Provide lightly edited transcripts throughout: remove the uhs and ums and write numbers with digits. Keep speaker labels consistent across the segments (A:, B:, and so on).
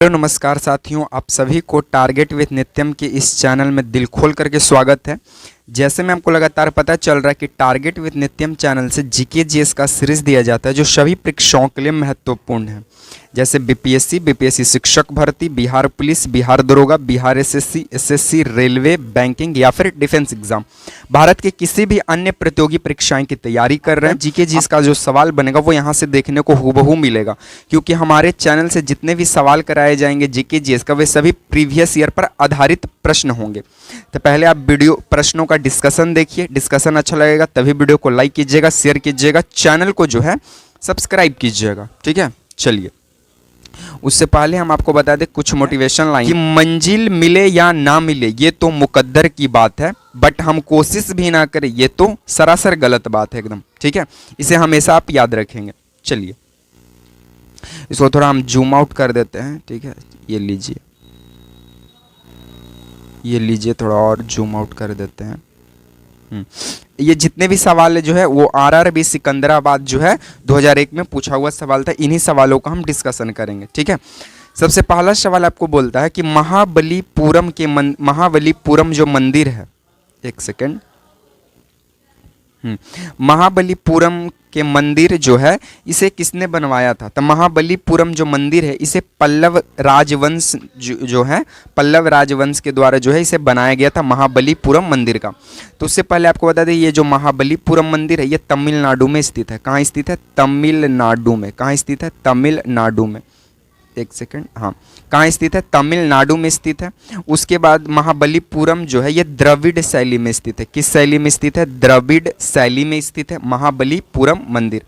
A: Hello नमस्कार साथियों, आप सभी को टारगेट विद नित्यम के इस चैनल में दिल खोल करके स्वागत है। जैसे में आपको लगातार पता चल रहा है कि टारगेट विद नित्यम चैनल से जीके जीएस का सीरीज दिया जाता है जो सभी परीक्षाओं के लिए महत्वपूर्ण है, जैसे बीपीएससी शिक्षक भर्ती, बिहार पुलिस, बिहार दरोगा, बिहार एसएससी, रेलवे, बैंकिंग या फिर डिफेंस एग्जाम, भारत के किसी भी अन्य प्रतियोगी परीक्षाएं की तैयारी कर रहे हैं। जीके जीएस का जो सवाल बनेगा वो यहाँ से देखने को हूबहू मिलेगा, क्योंकि हमारे चैनल से जितने भी सवाल कराए जाएंगे जीके जीएस का वे सभी प्रीवियस ईयर पर आधारित प्रश्न होंगे। तो पहले आप वीडियो प्रश्नों का डिस्कशन देखिए, डिस्कशन अच्छा लगेगा तभी वीडियो को लाइक कीजिएगा, शेयर कीजिएगा, चैनल को जो है सब्सक्राइब कीजिएगा। ठीक है, चलिए उससे पहले हम आपको बता दें कुछ मोटिवेशन लाइन कि मंजिल मिले या ना मिले ये तो मुकद्दर की बात है, बट हम कोशिश भी ना करें ये तो सरासर गलत बात है एकदम। ठीक है, इसे हमेशा आप याद रखेंगे। चलिए इसको थोड़ा हम जूम आउट कर देते हैं। ठीक है, ये लीजिए थोड़ा और जूम आउट कर देते हैं। ये जितने भी सवाल है जो है वो आरआरबी सिकंदराबाद जो है 2001 में पूछा हुआ सवाल था, इन्हीं सवालों का हम डिस्कशन करेंगे। ठीक है, सबसे पहला सवाल आपको बोलता है कि महाबलीपुरम जो मंदिर है, एक सेकेंड, महाबलीपुरम के मंदिर जो है इसे किसने बनवाया था? तो महाबलीपुरम जो मंदिर है इसे पल्लव राजवंश जो है पल्लव राजवंश के द्वारा जो है इसे बनाया गया था, महाबलीपुरम मंदिर का। तो उससे पहले आपको बता दें ये जो महाबलीपुरम मंदिर है ये तमिलनाडु में स्थित है। कहाँ स्थित है? तमिलनाडु में। कहाँ स्थित है? तमिलनाडु में। एक सेकंड, हाँ, कहाँ स्थित है? तमिलनाडु में स्थित है। उसके बाद महाबलीपुरम जो है ये द्रविड़ शैली में स्थित है। किस शैली में स्थित है? द्रविड़ शैली में स्थित है महाबलीपुरम मंदिर।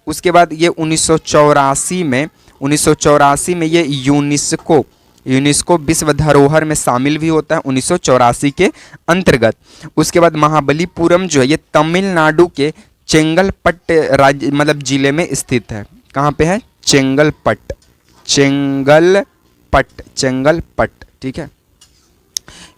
A: उसके बाद ये 1984 में ये यूनेस्को विश्व धरोहर में शामिल भी होता है 1984 के अंतर्गत। उसके बाद महाबलीपुरम जो है ये तमिलनाडु के चेंगलपट्ट राज्य मतलब जिले में स्थित है। कहाँ पे है? चेंगलपट्ट। ठीक है,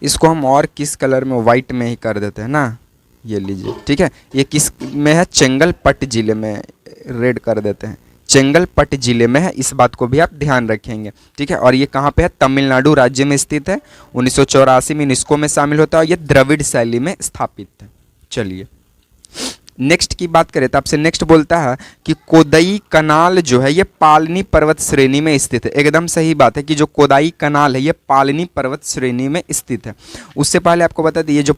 A: इसको हम और किस कलर में, वाइट में ही कर देते हैं ना, ये लीजिए। ठीक है, ये किस में है? चेंगलपट्ट जिले में, रेड कर देते हैं, चेंगलपट्ट जिले में है, इस बात को भी आप ध्यान रखेंगे। ठीक है, और ये कहाँ पे है? तमिलनाडु राज्य में स्थित है, 1984 में यूनेस्को में शामिल होता है, ये द्रविड़ शैली में स्थापित है। चलिए नेक्स्ट की बात करें तो आपसे नेक्स्ट बोलता है कि कोदई कनाल जो है ये पालनी पर्वत श्रेणी में स्थित है। एकदम सही बात है कि जो कोदाई कनाल है ये पालनी पर्वत श्रेणी में स्थित है। उससे पहले आपको बता दें ये जो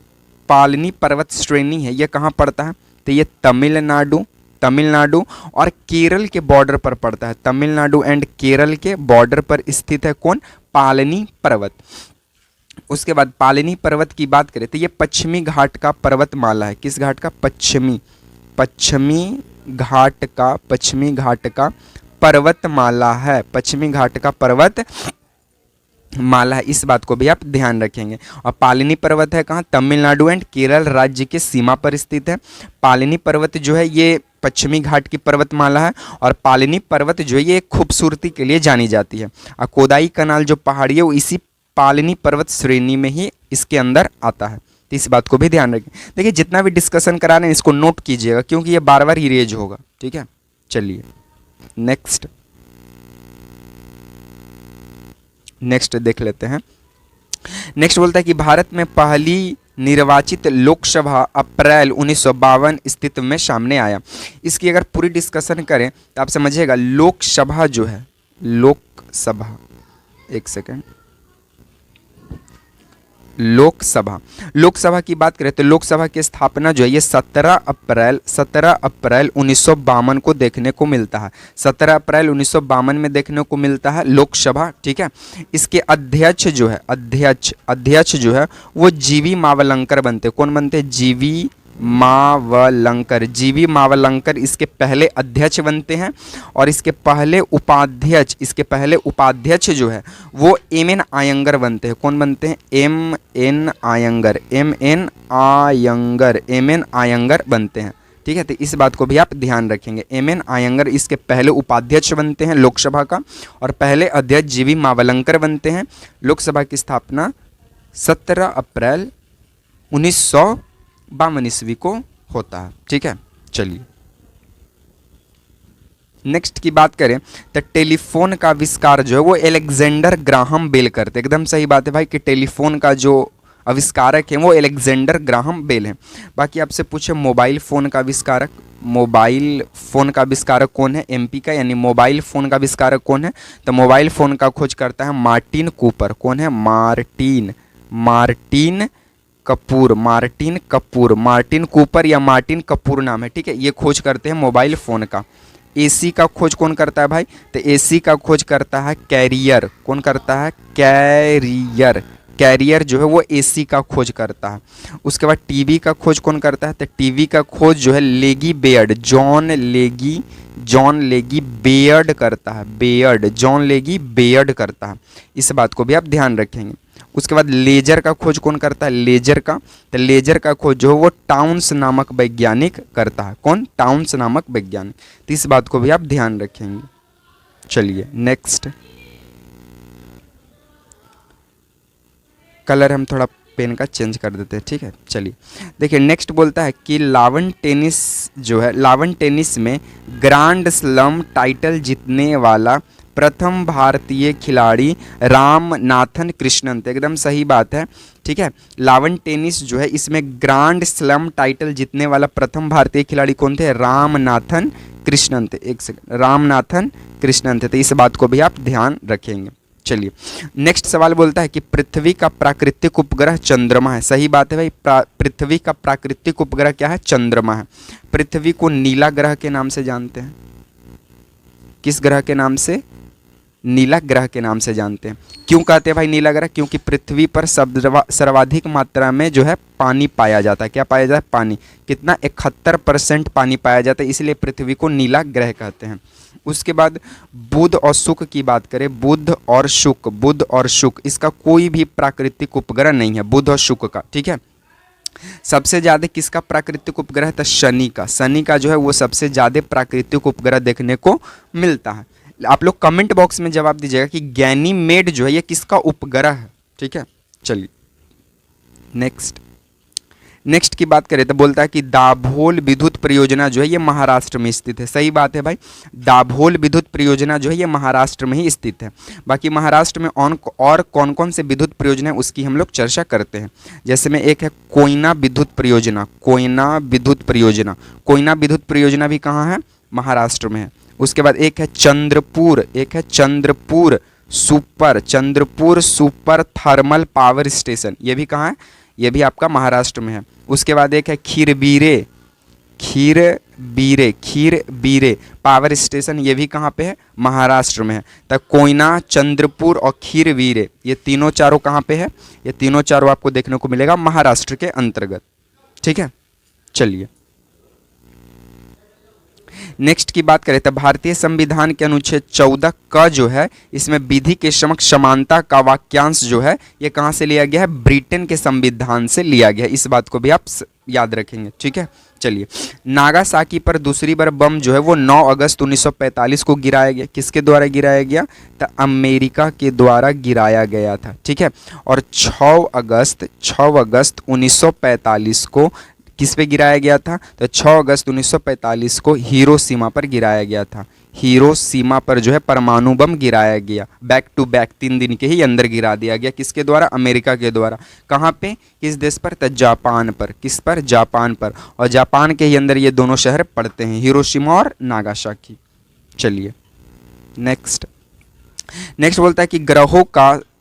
A: पालनी पर्वत श्रेणी है ये कहाँ पड़ता है? तो ये तमिलनाडु और केरल के बॉर्डर पर पड़ता है। तमिलनाडु एंड केरल के बॉर्डर पर स्थित है कौन? पालनी पर्वत। उसके बाद पालनी पर्वत की बात करें तो ये पश्चिमी घाट का पर्वतमाला है। किस घाट का? पश्चिमी घाट का पर्वतमाला है। पश्चिमी घाट का पर्वतमाला है, इस बात को भी आप ध्यान रखेंगे। और पालनी पर्वत है कहाँ? तमिलनाडु एंड केरल राज्य के सीमा पर स्थित है। पालनी पर्वत जो है ये पश्चिमी घाट की पर्वतमाला है और पालनी पर्वत जो है ये खूबसूरती के लिए जानी जाती है। और कोदाई कनाल जो पहाड़ी है वो इसी पालनी पर्वत श्रेणी में ही इसके अंदर आता है, तो इस बात को भी ध्यान रखें। देखिए जितना भी डिस्कशन करा रहे हैं इसको नोट कीजिएगा क्योंकि ये बार बार इरेज होगा। ठीक है, चलिए नेक्स्ट देख लेते हैं। नेक्स्ट बोलता है कि भारत में पहली निर्वाचित लोकसभा अप्रैल 1952 स्थित में सामने आया। इसकी अगर पूरी डिस्कशन करें तो आप समझिएगा लोकसभा जो है, लोकसभा, एक सेकेंड, लोकसभा की बात करें तो लोकसभा की स्थापना जो है ये 17 अप्रैल 1952 को देखने को मिलता है। 17 अप्रैल 1952 में देखने को मिलता है लोकसभा। ठीक है, इसके अध्यक्ष जो है वो जीवी मावलंकर बनते। कौन बनते? जीवी मावलंकर इसके पहले अध्यक्ष बनते हैं और इसके पहले उपाध्यक्ष जो है वो एम.एन. आयंगर बनते हैं। कौन बनते हैं? एम.एन. आयंगर बनते हैं। ठीक है, तो इस बात को भी आप ध्यान रखेंगे। एम.एन. आयंगर इसके पहले उपाध्यक्ष बनते हैं लोकसभा का और पहले अध्यक्ष जीवी मावलंकर बनते हैं। लोकसभा की स्थापना 17 अप्रैल 1952 ईस्वी को होता है। ठीक है, चलिए नेक्स्ट की बात करें तो टेलीफोन का आविष्कार जो है वो एलेक्जेंडर ग्राहम बेल करते। एकदम सही बात है भाई कि टेलीफोन का जो आविष्कारक है वो एलेक्जेंडर ग्राहम बेल है। बाकी आपसे पूछे मोबाइल फ़ोन का आविष्कारक, मोबाइल फ़ोन का आविष्कारक कौन है? एमपी का, यानी मोबाइल फ़ोन का आविष्कारक कौन है? तो मोबाइल फ़ोन का खोज करता है मार्टिन कूपर। कौन है? मार्टिन कपूर। मार्टिन कूपर या मार्टिन कपूर नाम है, ठीक है। ये खोज करते हैं मोबाइल फ़ोन का। एसी का खोज कौन करता है भाई? तो एसी का खोज करता है कैरियर। कौन करता है? कैरियर जो है वो एसी का खोज करता है। उसके बाद टीवी का खोज कौन करता है? तो टीवी का खोज जो है लेगी बेयर्ड, जॉन लेगी बेयर्ड करता है। जॉन लेगी बेयर्ड करता है। इस बात को भी आप ध्यान रखेंगे। उसके बाद लेजर का खोज कौन करता है? तो लेजर का खोज जो है वो टाउन्स नामक वैज्ञानिक करता है। कौन? टाउन्स नामक वैज्ञानिक। तो इस बात को भी आप ध्यान रखेंगे। चलिए नेक्स्ट, कलर हम थोड़ा पेन का चेंज कर देते हैं, ठीक है। चलिए देखिए नेक्स्ट बोलता है कि लावन टेनिस में ग्रांड स्लैम टाइटल जीतने वाला प्रथम भारतीय खिलाड़ी रामनाथन कृष्णन थे। एकदम सही बात है, ठीक है। लावन टेनिस जो है इसमें ग्रांड स्लैम टाइटल जीतने वाला प्रथम भारतीय खिलाड़ी कौन थे? रामनाथन कृष्णन थे। एक सेकंड, रामनाथन कृष्णन थे। तो इस बात को भी आप ध्यान रखेंगे। चलिए नेक्स्ट सवाल बोलता है कि पृथ्वी का प्राकृतिक उपग्रह चंद्रमा है। सही बात है भाई, पृथ्वी का प्राकृतिक उपग्रह क्या है? चंद्रमा है। पृथ्वी को नीला ग्रह के नाम से जानते हैं। किस ग्रह के नाम से? नीला ग्रह के नाम से जानते हैं। क्यों कहते हैं भाई नीला ग्रह? क्योंकि पृथ्वी पर सर्वाधिक मात्रा में जो है पानी पाया जाता है। क्या पाया जाता है? पानी। कितना? 71% पानी पाया जाता है, इसलिए पृथ्वी को नीला ग्रह कहते हैं। उसके बाद बुध और शुक्र की बात करें, बुध और शुक्र इसका कोई भी प्राकृतिक उपग्रह नहीं है, बुध और शुक्र का, ठीक है। सबसे ज़्यादा किसका प्राकृतिक उपग्रह था? शनि का जो है वो सबसे ज़्यादा प्राकृतिक उपग्रह देखने को मिलता है। आप लोग कमेंट बॉक्स में जवाब दीजिएगा कि गैनीमेड जो है ये किसका उपग्रह है, ठीक है। चलिए नेक्स्ट की बात करें तो बोलता है कि दाभोल विद्युत परियोजना जो है ये महाराष्ट्र में स्थित है। सही बात है भाई, दाभोल विद्युत परियोजना जो है ये महाराष्ट्र में ही स्थित है। बाकी महाराष्ट्र में और कौन कौन से विद्युत परियोजना है उसकी हम लोग चर्चा करते हैं। जैसे में एक है कोयना विद्युत परियोजना भी कहाँ है? महाराष्ट्र में है। उसके बाद एक है Chandrapur super thermal power station, ये भी कहाँ है? ये भी आपका महाराष्ट्र में है। उसके बाद एक है खीर बीरे पावर स्टेशन, ये भी कहाँ पे है? महाराष्ट्र में है। तो कोयना, चंद्रपुर और खीर बीरे ये तीनों चारों कहाँ पे है? ये तीनों चारों आपको देखने को मिलेगा महाराष्ट्र के अंतर्गत, ठीक है। चलिए नेक्स्ट की बात करें तो भारतीय संविधान के अनुच्छेद 14 का जो है इसमें विधि के समक्ष समानता का वाक्यांश जो है ये कहाँ से लिया गया है? ब्रिटेन के संविधान से लिया गया है। इस बात को भी आप याद रखेंगे, ठीक है। चलिए नागासाकी पर दूसरी बार बम जो है वो 9 अगस्त 1945 को गिराया गया। किसके द्वारा गिराया गया? तो अमेरिका के द्वारा गिराया गया था, ठीक है। और 6 अगस्त 1945 को किस पे गिराया गया था? तो 6 अगस्त 1945 को हिरोशिमा पर गिराया गया था। हिरोशिमा पर जो है परमाणु बम गिराया गया, बैक टू बैक 3 दिन के ही अंदर गिरा दिया गया। किसके द्वारा? अमेरिका के द्वारा। कहाँ पे? किस देश पर? तो जापान पर। किस पर? जापान पर। और जापान के ही अंदर ये दोनों शहर पड़ते हैं, हिरोशिमा और नागासाकी। चलिए नेक्स्ट बोलता है कि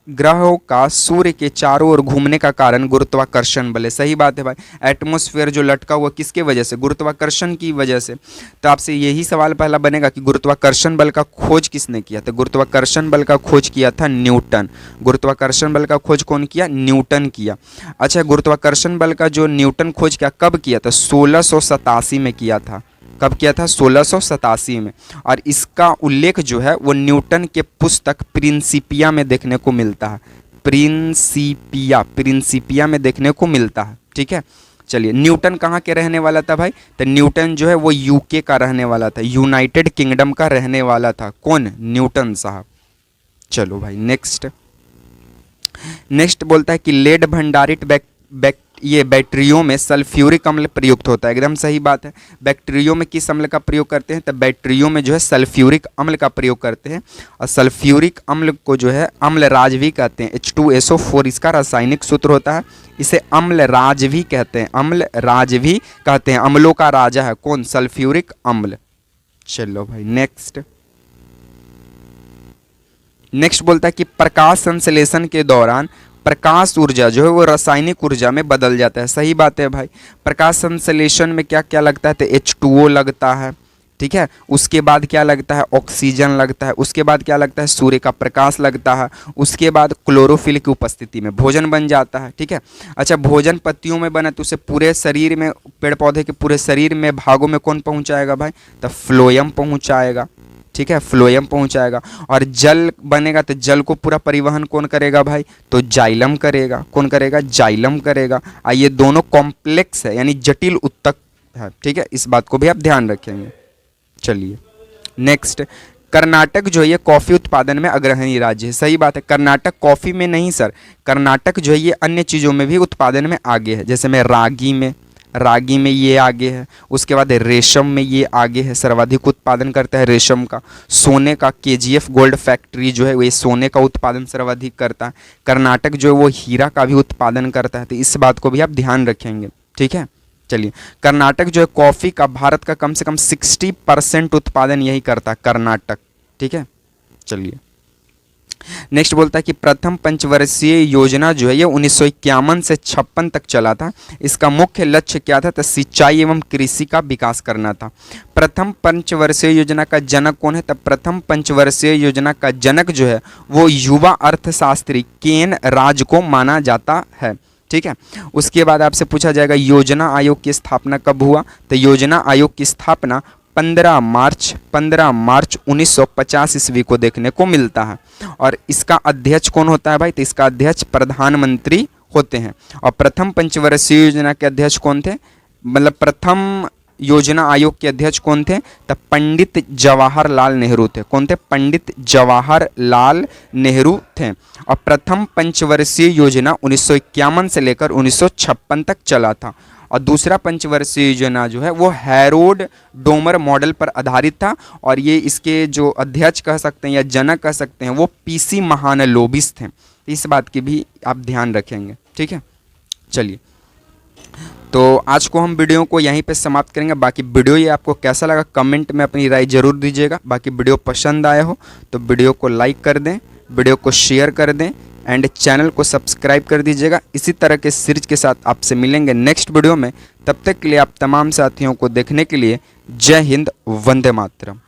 A: ग्रहों का सूर्य के चारों ओर घूमने का कारण गुरुत्वाकर्षण बल है। सही बात है भाई, एटमॉस्फेयर जो लटका हुआ किसके वजह से? गुरुत्वाकर्षण की वजह से। तो आपसे यही सवाल पहला बनेगा कि गुरुत्वाकर्षण बल का खोज किसने किया? तो गुरुत्वाकर्षण बल का खोज किया था न्यूटन। गुरुत्वाकर्षण बल का खोज कौन किया? न्यूटन किया। अच्छा, गुरुत्वाकर्षण बल का जो न्यूटन खोज किया कब किया था? 1687 में किया था। कब किया था? 1687 में। और इसका उल्लेख जो है वो न्यूटन के पुस्तक प्रिंसिपिया में देखने को मिलता है। प्रिंसिपिया में देखने को मिलता है, ठीक है। चलिए न्यूटन कहाँ के रहने वाला था भाई? तो न्यूटन जो है वो यूके का रहने वाला था, यूनाइटेड किंगडम का रहने वाला था। कौन? न्यूटन साहब। चलो भाई नेक्स्ट बोलता है कि लेड भंडारित ये बैक्टीरियो में सल्फ्यूरिक अम्ल प्रयुक्त होता है। एकदम सही बात है। बैक्टीरियो में किस अम्ल का प्रयोग करते हैं? तो बैक्टीरियो में जो है सल्फ्यूरिक अम्ल का प्रयोग करते हैं। और सल्फ्यूरिक अम्ल को जो है अम्लराज भी कहते हैं। H2SO4 इसका रासायनिक सूत्र होता है। इसे अम्लराज भी कहते हैं। अम्लराज भी कहते हैं। अम्लों का राजा है कौन? सल्फ्यूरिक अम्ल। चलो भाई नेक्स्ट बोलता है कि प्रकाश संश्लेषण के दौरान प्रकाश ऊर्जा जो है वो रासायनिक ऊर्जा में बदल जाता है। सही बात है भाई। प्रकाश संश्लेषण में क्या क्या लगता है? तो H2O लगता है, ठीक है। उसके बाद क्या लगता है? ऑक्सीजन लगता है। उसके बाद क्या लगता है? सूर्य का प्रकाश लगता है। उसके बाद क्लोरोफिल की उपस्थिति में भोजन बन जाता है, ठीक है। अच्छा, भोजन पत्तियों में बना तो उसे पूरे शरीर में, पेड़ पौधे के पूरे शरीर में भागों में कौन पहुंचाएगा भाई? तो फ्लोएम पहुंचाएगा, ठीक है। फ्लोएम पहुंचाएगा। और जल बनेगा तो जल को पूरा परिवहन कौन करेगा भाई? तो जाइलम करेगा। कौन करेगा? जाइलम करेगा। ये दोनों कॉम्प्लेक्स है यानी जटिल उत्तक है, ठीक है। इस बात को भी आप ध्यान रखेंगे। चलिए नेक्स्ट, कर्नाटक जो है ये कॉफ़ी उत्पादन में अग्रणी राज्य है। सही बात है। कर्नाटक कॉफ़ी में नहीं सर, कर्नाटक जो है ये अन्य चीज़ों में भी उत्पादन में आगे है। जैसे में रागी में ये आगे है। उसके बाद रेशम में ये आगे है, सर्वाधिक उत्पादन करता है रेशम का। सोने का KGF गोल्ड फैक्ट्री जो है वो सोने का उत्पादन सर्वाधिक करता है। कर्नाटक जो है वो हीरा का भी उत्पादन करता है। तो इस बात को भी आप ध्यान रखेंगे, ठीक है। चलिए, कर्नाटक जो है कॉफ़ी का भारत का कम से कम 60% उत्पादन यही करता है कर्नाटक, ठीक है। चलिए नेक्स्ट बोलता है कि प्रथम पंचवर्षीय योजना जो है ये 1951 से 56 तक चला था। इसका मुख्य लक्ष्य क्या था? तो सिंचाई एवं कृषि का विकास करना था। प्रथम पंचवर्षीय योजना का जनक कौन है? तो प्रथम पंचवर्षीय योजना का जनक जो है वो युवा अर्थशास्त्री केन राज को माना जाता है, ठीक है। उसके बाद आपसे पूछा जाएगा योजना आयोग की स्थापना कब हुआ? तो योजना आयोग की स्थापना 15 मार्च 1950 ईस्वी को देखने को मिलता है। और इसका अध्यक्ष कौन होता है भाई? तो इसका अध्यक्ष प्रधानमंत्री होते हैं। और प्रथम पंचवर्षीय योजना के अध्यक्ष कौन थे? मतलब प्रथम योजना आयोग के अध्यक्ष कौन थे? तो पंडित जवाहरलाल नेहरू थे। कौन थे? पंडित जवाहरलाल नेहरू थे। और प्रथम पंचवर्षीय योजना 1951 से लेकर 1956 तक चला था। और दूसरा पंचवर्षीय योजना जो है वो हैरोल्ड डोमर मॉडल पर आधारित था। और ये इसके जो अध्यक्ष कह सकते हैं या जनक कह सकते हैं वो PC महालनोबिस थे। इस बात की भी आप ध्यान रखेंगे, ठीक है। चलिए, तो आज को हम वीडियो को यहीं पे समाप्त करेंगे। बाकी वीडियो ये आपको कैसा लगा कमेंट में अपनी राय जरूर दीजिएगा। बाकी वीडियो पसंद आया हो तो वीडियो को लाइक कर दें, वीडियो को शेयर कर दें एंड चैनल को सब्सक्राइब कर दीजिएगा। इसी तरह के सीरीज के साथ आपसे मिलेंगे नेक्स्ट वीडियो में। तब तक के लिए आप तमाम साथियों को देखने के लिए जय हिंद, वंदे मातरम।